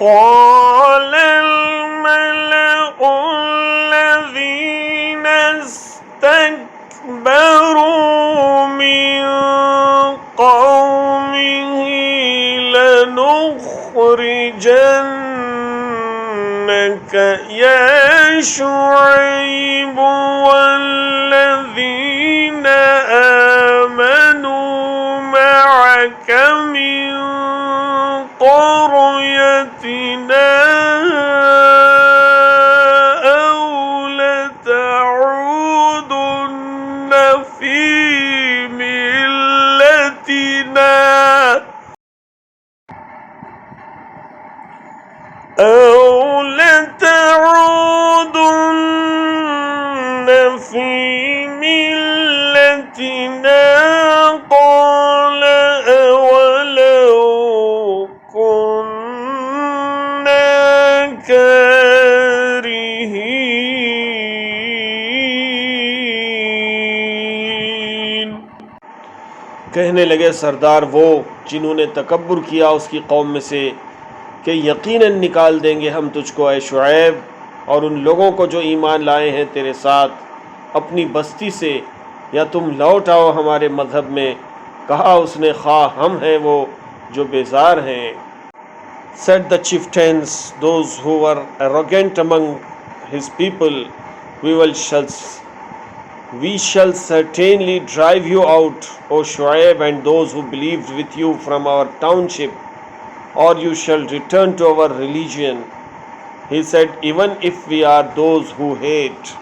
قال الملأ الذين استكبروا من قومه لنخرجنك يا شعيب والذين آمنوا معك من قريتنا أو لتعودن في ملتنا قال أولو كنا كارهين. कहने लगे सरदार वो जिन्होंने तकब्बुर किया उसकी कौम में से कि यकीनन निकाल देंगे हम तुझको ऐ शुएब और उन लोगों को जो ईमान लाए हैं तेरे साथ अपनी बस्ती से, या तुम लौट आओ हमारे मज़हब में। कहा उसने, खा हम हैं वो जो बेजार हैं। Said the chieftains, those who were arrogant among his people, we shall certainly drive you out, O Shu'aib, and those who believed with you from our township, or you shall return to our religion. He said, even if we are those who hate.